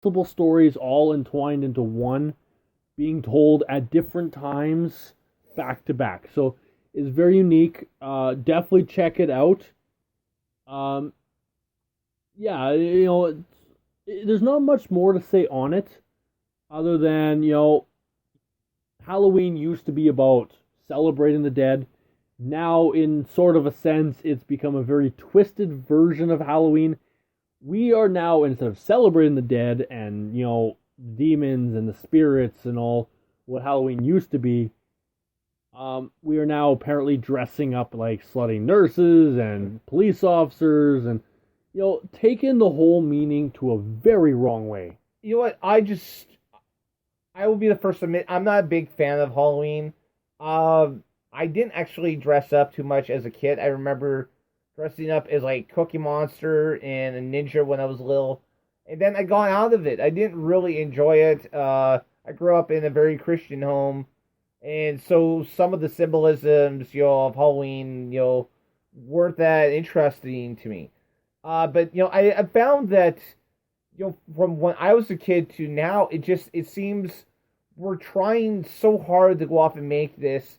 multiple stories all entwined into one, being told at different times, back to back. So it's very unique. Definitely check it out. Um, yeah, there's not much more to say on it, other than Halloween used to be about celebrating the dead. Now, in sort of a sense, it's become a very twisted version of Halloween. We are now, instead of celebrating the dead and, demons and the spirits and all what Halloween used to be, we are now apparently dressing up like slutty nurses and police officers and, taking the whole meaning to a very wrong way. You know what? I will be the first to admit I'm not a big fan of Halloween. I didn't actually dress up too much as a kid. I remember dressing up as like Cookie Monster and a ninja when I was little, and then I got out of it. I didn't really enjoy it. I grew up in a very Christian home, and so some of the symbolisms, of Halloween, weren't that interesting to me. But I found that from when I was a kid to now, it seems we're trying so hard to go off and make this,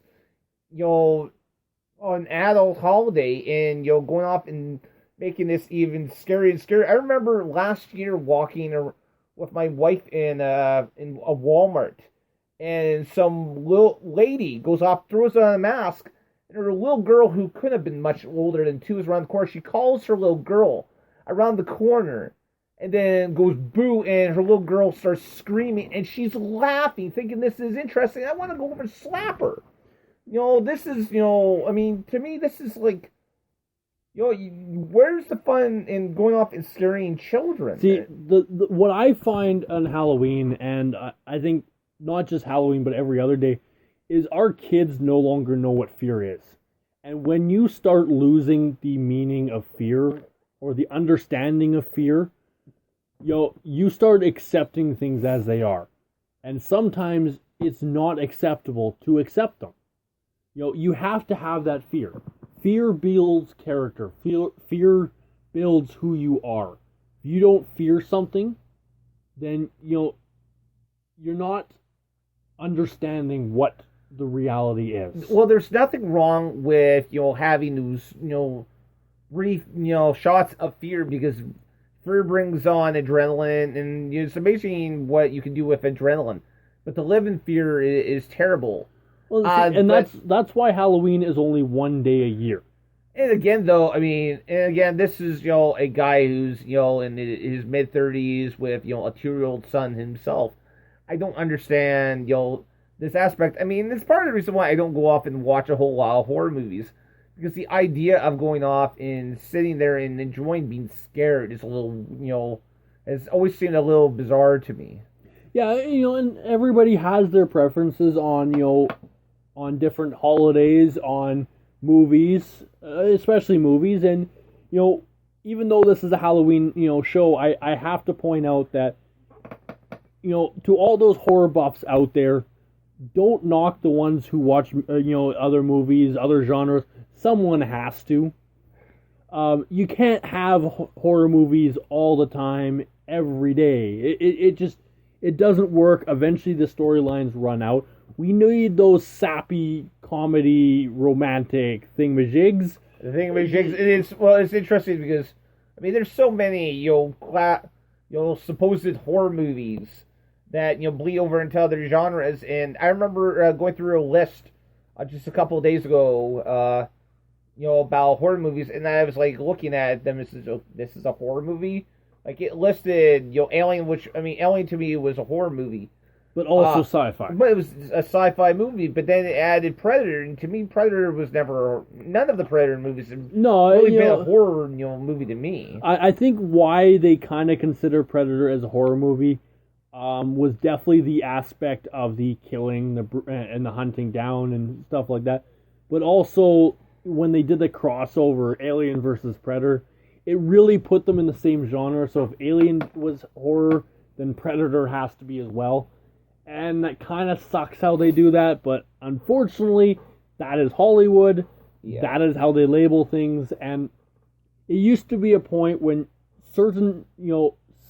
an adult holiday, and going off and making this even scary and scary. I remember last year walking with my wife in a Walmart, and some little lady goes off, throws on a mask, and her little girl, who could have been much older than two, is around the corner. She calls her little girl around the corner, and then goes boo, and her little girl starts screaming, and she's laughing, thinking this is interesting. I want to go over and slap her. This is, I mean, to me, this is like, where's the fun in going off and scaring children? See, the what I find on Halloween, and I think not just Halloween, but every other day, is our kids no longer know what fear is. And when you start losing the meaning of fear, or the understanding of fear, you start accepting things as they are. And sometimes it's not acceptable to accept them. You have to have that fear. Fear builds character. Fear builds who you are. If you don't fear something, then you're not understanding what the reality is. Well, there's nothing wrong with having those brief shots of fear, because fear brings on adrenaline, and it's amazing what you can do with adrenaline. But to live in fear is terrible. Well, and that's why Halloween is only one day a year. And again, though, this is a guy who's in his mid-30s with a 2-year-old son himself. I don't understand this aspect. I mean, it's part of the reason why I don't go off and watch a whole lot of horror movies, because the idea of going off and sitting there and enjoying being scared is a little it's always seemed a little bizarre to me. Yeah, and everybody has their preferences on different holidays, on movies, especially movies. And, even though this is a Halloween, show, I have to point out that, to all those horror buffs out there, don't knock the ones who watch, other movies, other genres. Someone has to. You can't have horror movies all the time, every day. It doesn't work. Eventually the storylines run out. We need those sappy comedy romantic thingamajigs. The thingamajigs. It's interesting because there's so many supposed horror movies that bleed over into other genres, and I remember going through a list just a couple of days ago, about horror movies, and I was like looking at them. This is a horror movie. Like, it listed Alien, which Alien to me was a horror movie. But also sci-fi. But it was a sci-fi movie. But then it added Predator, and to me, Predator was never. None of the Predator movies have really been a horror, movie to me. I think why they kind of consider Predator as a horror movie, was definitely the aspect of the killing, and the hunting down and stuff like that. But also when they did the crossover, Alien versus Predator, it really put them in the same genre. So if Alien was horror, then Predator has to be as well. And that kind of sucks how they do that, but unfortunately, that is Hollywood. Yeah. That is how they label things, and it used to be a point when certain,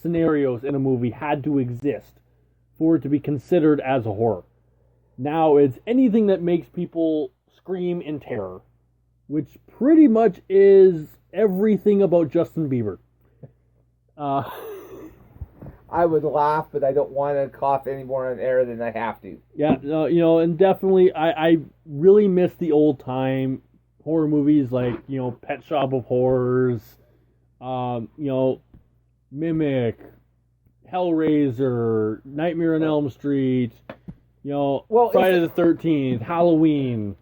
scenarios in a movie had to exist for it to be considered as a horror. Now it's anything that makes people scream in terror, which pretty much is everything about Justin Bieber. I would laugh, but I don't want to cough any more on air than I have to. Yeah, and definitely I really miss the old time horror movies like, Pet Shop of Horrors, Mimic, Hellraiser, Nightmare on Elm Street, Friday the 13th, Halloween.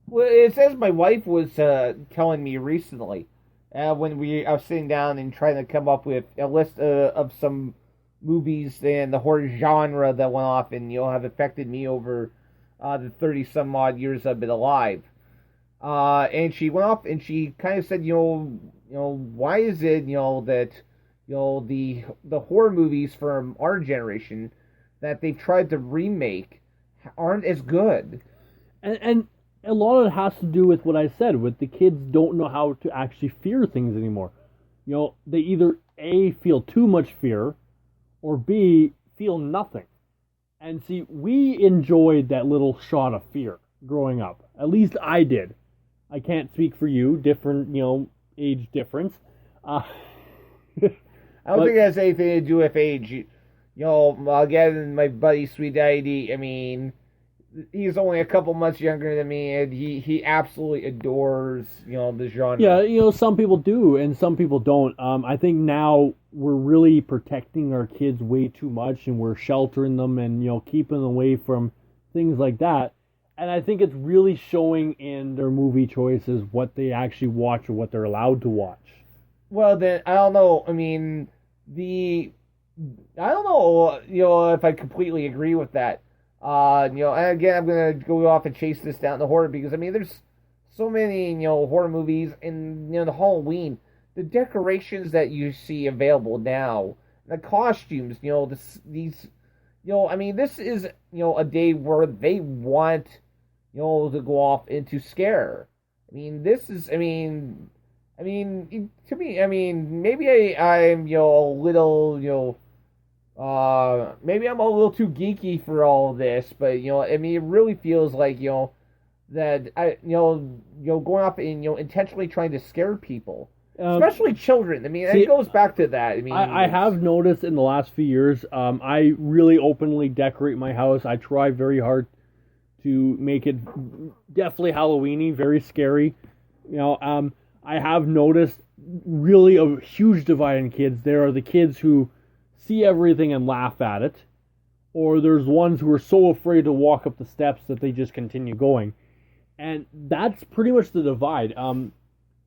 Well, it says my wife was telling me recently when I was sitting down and trying to come up with a list of some movies and the horror genre that went off and have affected me over the 30 some odd years I've been alive. And she went off and she kind of said, why is it that the horror movies from our generation that they've tried to remake aren't as good. And a lot of it has to do with what I said, with the kids don't know how to actually fear things anymore. They either A, feel too much fear, or B, feel nothing. And see, we enjoyed that little shot of fear growing up. At least I did. I can't speak for you, different, age difference. I don't think it has anything to do with age. Again, my buddy Sweet Daddy, I mean, he's only a couple months younger than me, and he absolutely adores, the genre. Yeah, some people do, and some people don't. I think now we're really protecting our kids way too much, and we're sheltering them and, keeping them away from things like that. And I think it's really showing in their movie choices what they actually watch or what they're allowed to watch. Well, then, I don't know. I mean, I don't know, if I completely agree with that. And again, I'm going to go off and chase this down the horror because, I mean, there's so many, horror movies and, the Halloween, the decorations that you see available now, the costumes, these, I mean, this is, a day where they want, to go off and to scare. I mean, this is, to me, maybe I'm, a little, maybe I'm a little too geeky for all of this, but, it really feels like, that going off and, intentionally trying to scare people, especially children. I mean, it goes back to that. I mean, I have noticed in the last few years, I really openly decorate my house. I try very hard to make it definitely Halloween-y, very scary. I have noticed really a huge divide in kids. There are the kids who see everything and laugh at it, or there's ones who are so afraid to walk up the steps that they just continue going. And that's pretty much the divide.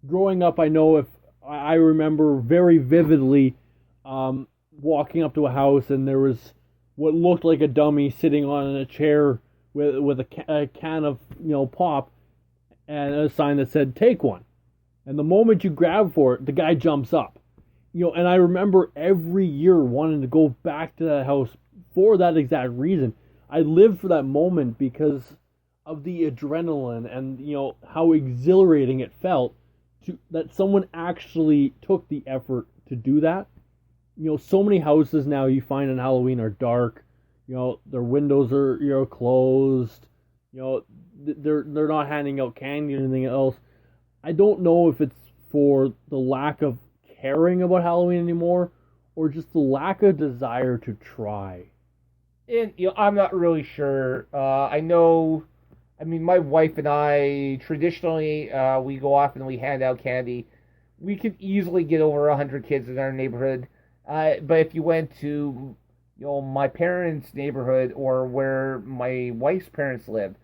Growing up, I remember very vividly walking up to a house and there was what looked like a dummy sitting on a chair with a can of pop and a sign that said "Take one." And the moment you grab for it, the guy jumps up. And I remember every year wanting to go back to that house for that exact reason. I lived for that moment because of the adrenaline and, how exhilarating it felt that someone actually took the effort to do that. So many houses now you find on Halloween are dark. Their windows are closed. They're not handing out candy or anything else. I don't know if it's for the lack of caring about Halloween anymore or just the lack of desire to try. And I'm not really sure. I know, my wife and I traditionally we go off and we hand out candy. We could easily get over 100 kids in our neighborhood. But if you went to my parents' neighborhood or where my wife's parents live,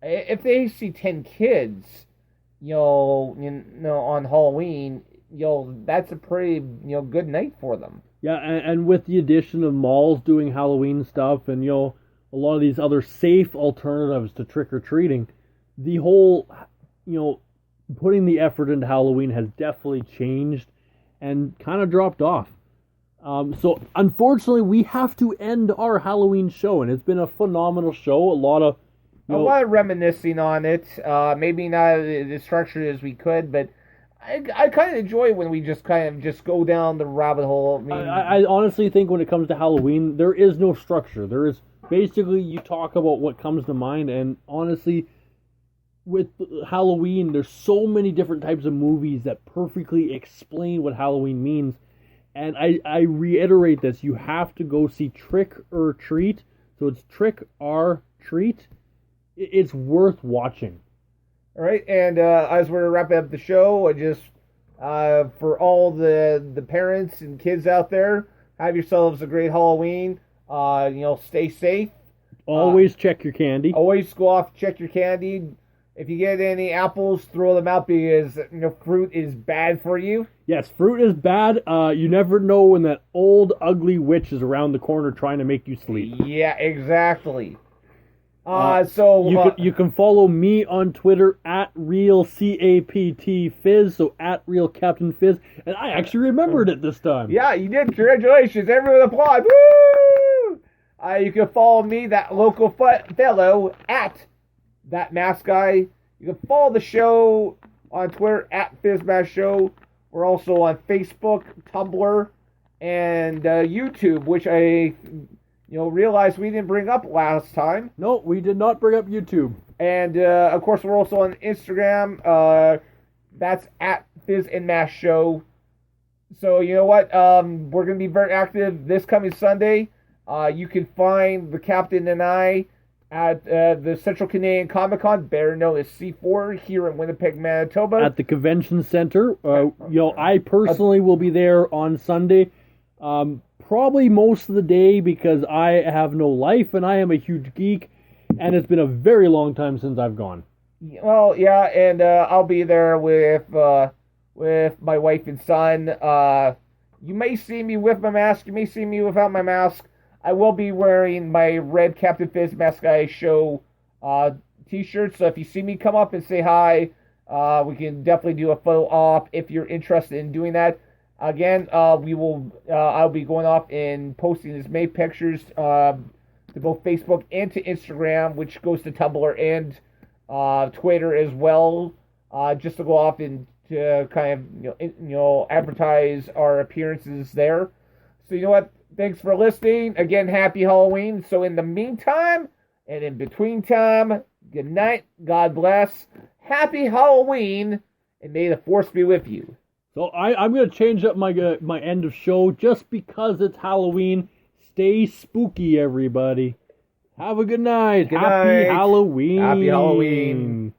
if they see 10 kids, on Halloween, that's a pretty, good night for them. Yeah, and with the addition of malls doing Halloween stuff and, a lot of these other safe alternatives to trick-or-treating, the whole, putting the effort into Halloween has definitely changed and kind of dropped off. So, unfortunately, we have to end our Halloween show, and it's been a phenomenal show. A lot of reminiscing on it. Maybe not as structured as we could, but I kind of enjoy when we just kind of just go down the rabbit hole. I mean, I honestly think when it comes to Halloween, there is no structure. There is basically you talk about what comes to mind, and honestly, with Halloween, there's so many different types of movies that perfectly explain what Halloween means. And I reiterate this: you have to go see Trick or Treat. So it's Trick or Treat. It's worth watching. all right, and as we're wrapping up the show, I just for all the parents and kids out there, have yourselves a great Halloween. Stay safe. Always check your candy. Always go off, check your candy. If you get any apples, throw them out because fruit is bad for you. Yes, fruit is bad. You never know when that old ugly witch is around the corner trying to make you sleep. Yeah, exactly. So you can follow me on Twitter at RealCaptFizz, so at RealCaptainFizz, and I actually remembered it this time. Yeah, you did. Congratulations, everyone! Applaud! Woo! You can follow me, that local fellow, at That Mask Guy. You can follow the show on Twitter at FizzMask Show. We're also on Facebook, Tumblr, and YouTube, which I realized we didn't bring up last time. No, we did not bring up YouTube. And of course, we're also on Instagram. That's at Fizz and Mask Show. So you know what? We're going to be very active this coming Sunday. You can find the Captain and I at the Central Canadian Comic Con, better known as C4, here in Winnipeg, Manitoba. At the Convention Center. I personally will be there on Sunday. Probably most of the day because I have no life and I am a huge geek, and it's been a very long time since I've gone. Well, yeah, and I'll be there with my wife and son. You may see me with my mask. You may see me without my mask. I will be wearing my red Captain Fizz Mask Guy Show t-shirt. So if you see me, come up and say hi. We can definitely do a photo op if you're interested in doing that. Again, I'll be going off and posting as many pictures to both Facebook and to Instagram, which goes to Tumblr and Twitter as well, just to go off and to kind of advertise our appearances there. So you know what? Thanks for listening. Again, happy Halloween. So in the meantime and in between time, good night. God bless. Happy Halloween, and may the Force be with you. So I'm going to change up my end of show just because it's Halloween. Stay spooky, everybody. Have a good night. Good Happy night. Halloween. Happy Halloween.